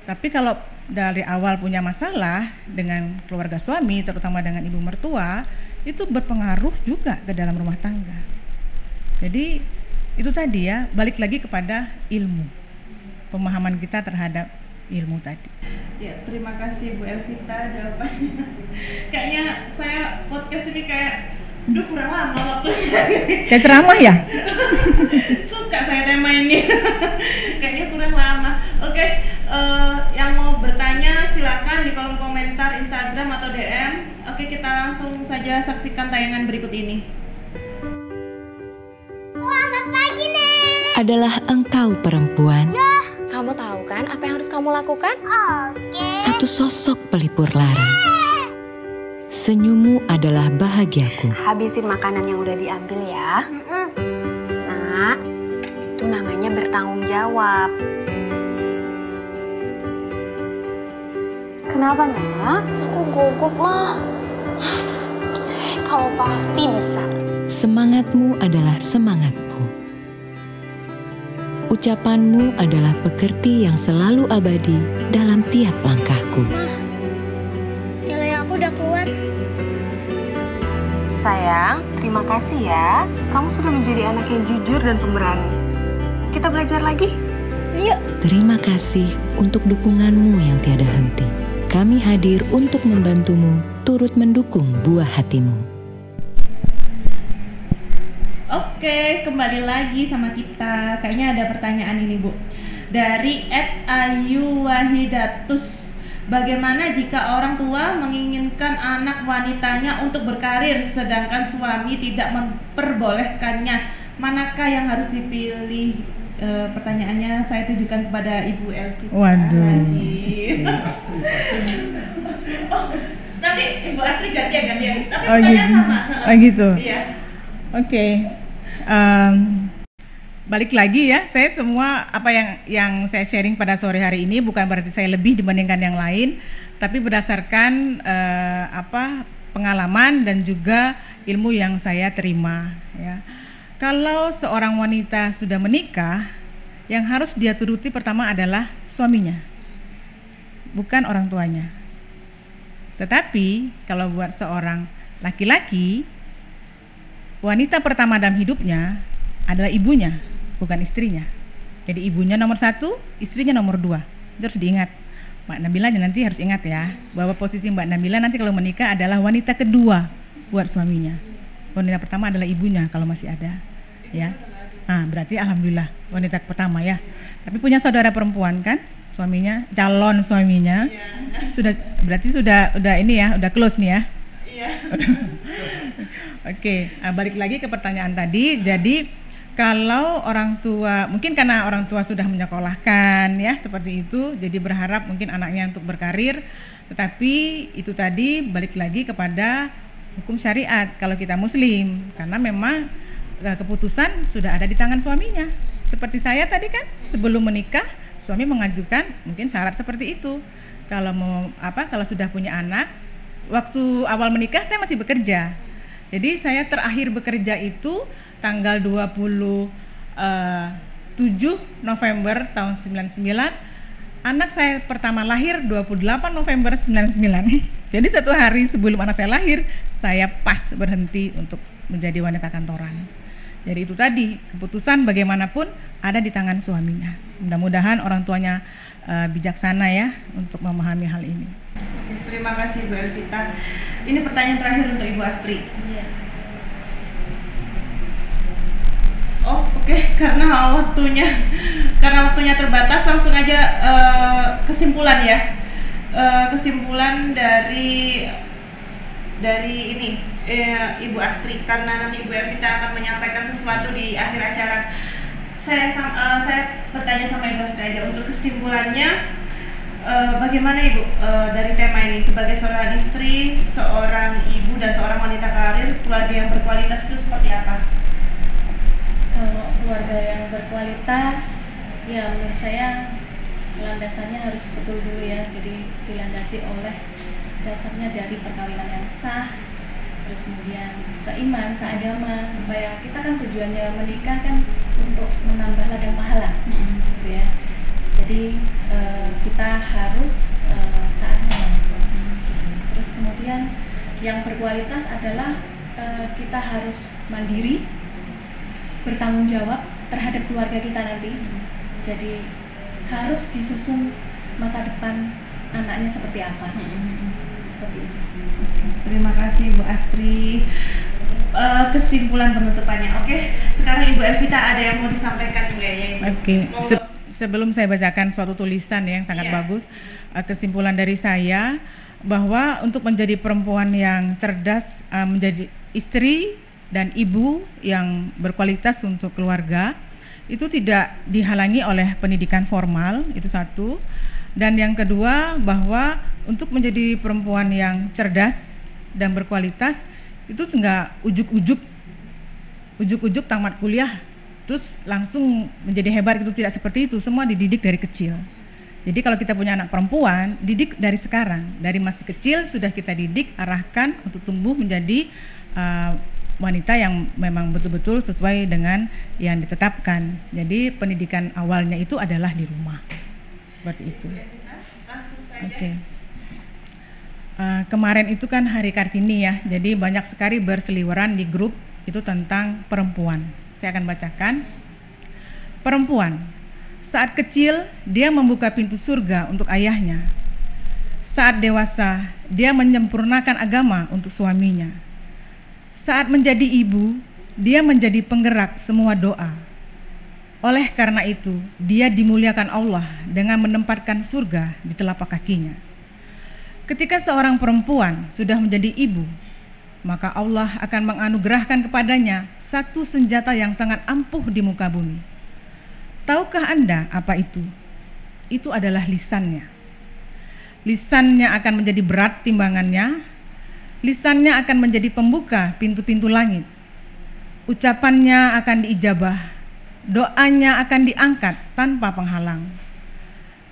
Tapi kalau dari awal punya masalah dengan keluarga suami, terutama dengan ibu mertua, itu berpengaruh juga ke dalam rumah tangga. Jadi itu tadi ya, balik lagi kepada ilmu, pemahaman kita terhadap ilmu tadi. Ya, terima kasih Bu Elvita jawabannya. Kayaknya saya podcast ini kayak kurang lama waktunya. Kayak ceramah ya? Suka saya tema ini. Kayaknya kurang lama. Oke, yang mau bertanya silakan di kolom komentar Instagram atau DM. Oke, kita langsung saja saksikan tayangan berikut ini. Selamat pagi, Nek. Adalah engkau perempuan. Kamu tahu kan apa yang harus kamu lakukan? Oke. Satu sosok pelipur lara. Senyummu adalah bahagiaku. Habisin makanan yang udah diambil ya. Nak, itu namanya bertanggung jawab. Kenapa, Nak? Aku gugup, Ma. Kamu pasti bisa. Semangatmu adalah semangatku. Ucapanmu adalah pekerti yang selalu abadi dalam tiap langkahku. Ma, nilai aku udah keluar. Sayang, terima kasih ya. Kamu sudah menjadi anak yang jujur dan pemberani. Kita belajar lagi? Yuk. Terima kasih untuk dukunganmu yang tiada henti. Kami hadir untuk membantumu, turut mendukung buah hatimu. Oke, kembali lagi sama kita. Kayaknya ada pertanyaan ini Bu. Dari @ayuwahidatus. Bagaimana jika orang tua menginginkan anak wanitanya untuk berkarir sedangkan suami tidak memperbolehkannya? Manakah yang harus dipilih? Pertanyaannya saya tujukan kepada Ibu Elvita. Waduh. Nanti Ibu Astri gantian. Tapi pertanyaan sama. Oh gitu. Iya. Oke. Balik lagi ya, saya semua apa yang saya sharing pada sore hari ini bukan berarti saya lebih dibandingkan yang lain, tapi berdasarkan pengalaman dan juga ilmu yang saya terima ya. Kalau seorang wanita sudah menikah, yang harus dia turuti pertama adalah suaminya, bukan orang tuanya. Tetapi kalau buat seorang laki-laki, wanita pertama dalam hidupnya adalah ibunya, bukan istrinya. Jadi ibunya nomor 1, istrinya nomor 2. Itu harus diingat. Mbak Nabila nanti harus ingat ya, bahwa posisi Mbak Nabila nanti kalau menikah adalah wanita kedua buat suaminya. Wanita pertama adalah ibunya kalau masih ada, ya. Nah, berarti alhamdulillah wanita pertama ya. Tapi punya saudara perempuan kan, suaminya, calon suaminya. Sudah, berarti sudah ini ya, udah close nih ya. Iya. Oke, balik lagi ke pertanyaan tadi. Jadi kalau orang tua, mungkin karena orang tua sudah menyekolahkan ya seperti itu, jadi berharap mungkin anaknya untuk berkarir, tetapi itu tadi balik lagi kepada hukum syariat kalau kita muslim, karena memang keputusan sudah ada di tangan suaminya. Seperti saya tadi kan, sebelum menikah suami mengajukan mungkin syarat seperti itu. Kalau mau kalau sudah punya anak, waktu awal menikah saya masih bekerja. Jadi saya terakhir bekerja itu tanggal 27 November tahun 99. Anak saya pertama lahir 28 November 99. Jadi 1 hari sebelum anak saya lahir, saya pas berhenti untuk menjadi wanita kantoran. Jadi itu tadi, keputusan bagaimanapun ada di tangan suaminya. Mudah-mudahan orang tuanya bijaksana ya untuk memahami hal ini. Oke, terima kasih Bu Elvita. Ini pertanyaan terakhir untuk Ibu Astri. Iya. Oh, oke. Karena waktunya terbatas, langsung aja kesimpulan ya. Kesimpulan dari ini Ibu Astri, karena nanti Ibu Elvita akan menyampaikan sesuatu di akhir acara. Saya bertanya sama Ibu Astri aja untuk kesimpulannya, bagaimana Ibu dari tema ini sebagai seorang istri, seorang ibu dan seorang wanita karir, keluarga yang berkualitas itu seperti apa? Kalau keluarga yang berkualitas, ya menurut saya landasannya harus betul dulu ya. Jadi dilandasi oleh dasarnya dari perkawinan yang sah, terus kemudian seiman, seagama, supaya kita kan tujuannya menikah kan untuk menambah ladang pahala, gitu ya. Jadi kita harus seagama. Terus kemudian yang berkualitas adalah kita harus mandiri, bertanggung jawab terhadap keluarga kita nanti. Jadi harus disusun masa depan anaknya seperti apa. Seperti itu. Terima kasih Bu Astri. Kesimpulan penutupannya. Oke, sekarang Ibu Elvita ada yang mau disampaikan enggak ya Ibu? Oke. Sebelum saya bacakan suatu tulisan yang sangat bagus, kesimpulan dari saya bahwa untuk menjadi perempuan yang cerdas, menjadi istri dan ibu yang berkualitas untuk keluarga itu tidak dihalangi oleh pendidikan formal, itu satu. Dan yang kedua, bahwa untuk menjadi perempuan yang cerdas dan berkualitas itu enggak ujuk-ujuk tamat kuliah terus langsung menjadi hebat, itu tidak seperti itu. Semua dididik dari kecil. Jadi kalau kita punya anak perempuan, didik dari sekarang, dari masih kecil sudah kita didik, arahkan untuk tumbuh menjadi wanita yang memang betul-betul sesuai dengan yang ditetapkan. Jadi pendidikan awalnya itu adalah di rumah, seperti itu. Oke. Kemarin itu kan Hari Kartini ya, jadi banyak sekali berseliweran di grup itu tentang perempuan. Saya akan bacakan. Perempuan, saat kecil dia membuka pintu surga untuk ayahnya. Saat dewasa dia menyempurnakan agama untuk suaminya. Saat menjadi ibu, dia menjadi penggerak semua doa. Oleh karena itu, dia dimuliakan Allah dengan menempatkan surga di telapak kakinya. Ketika seorang perempuan sudah menjadi ibu, maka Allah akan menganugerahkan kepadanya satu senjata yang sangat ampuh di muka bumi. Tahukah Anda apa itu? Itu adalah lisannya. Lisannya akan menjadi berat timbangannya. Lisannya akan menjadi pembuka pintu-pintu langit. Ucapannya akan diijabah, doanya akan diangkat tanpa penghalang.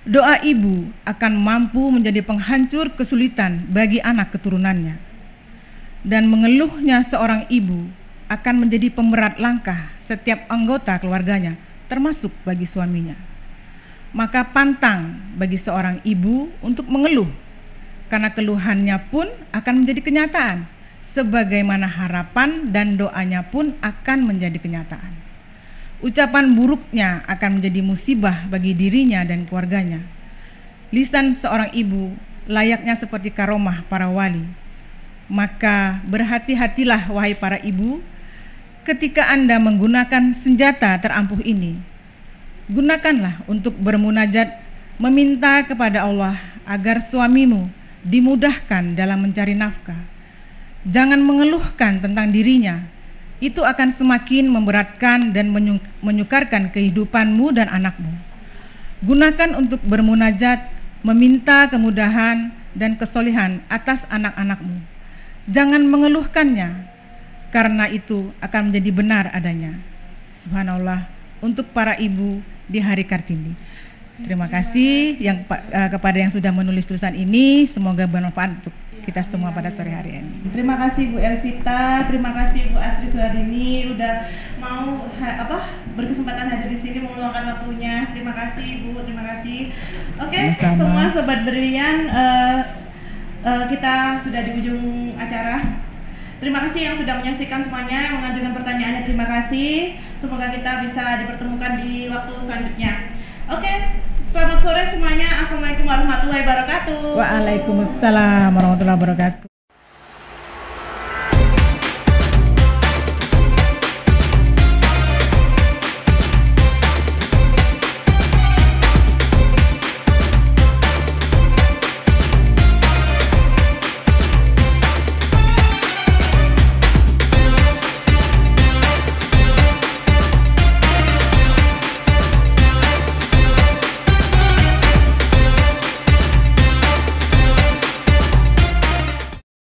Doa ibu akan mampu menjadi penghancur kesulitan bagi anak keturunannya. Dan mengeluhnya seorang ibu akan menjadi pemberat langkah setiap anggota keluarganya, termasuk bagi suaminya. Maka pantang bagi seorang ibu untuk mengeluh, karena keluhannya pun akan menjadi kenyataan sebagaimana harapan dan doanya pun akan menjadi kenyataan. Ucapan buruknya akan menjadi musibah bagi dirinya dan keluarganya. Lisan seorang ibu layaknya seperti karomah para wali. Maka berhati-hatilah wahai para ibu ketika Anda menggunakan senjata terampuh ini. Gunakanlah untuk bermunajat, meminta kepada Allah agar suamimu dimudahkan dalam mencari nafkah. Jangan mengeluhkan tentang dirinya, itu akan semakin memberatkan dan menyukarkan kehidupanmu dan anakmu. Gunakan untuk bermunajat, meminta kemudahan dan kesolehan atas anak-anakmu. Jangan mengeluhkannya, karena itu akan menjadi benar adanya. Subhanallah, untuk para ibu di Hari Kartini. Terima kasih kepada yang sudah menulis tulisan ini, semoga bermanfaat untuk kita semua pada sore hari ini. Terima kasih Bu Elvita, terima kasih Bu Astri Suharini udah mau berkesempatan hadir di sini meluangkan waktunya. Terima kasih Bu, terima kasih. Oke, semua sobat Brilian, kita sudah di ujung acara. Terima kasih yang sudah menyaksikan semuanya, mengajukan pertanyaannya, terima kasih. Semoga kita bisa dipertemukan di waktu selanjutnya. Oke, selamat sore semuanya. Assalamualaikum warahmatullahi wabarakatuh. Waalaikumsalam warahmatullahi wabarakatuh.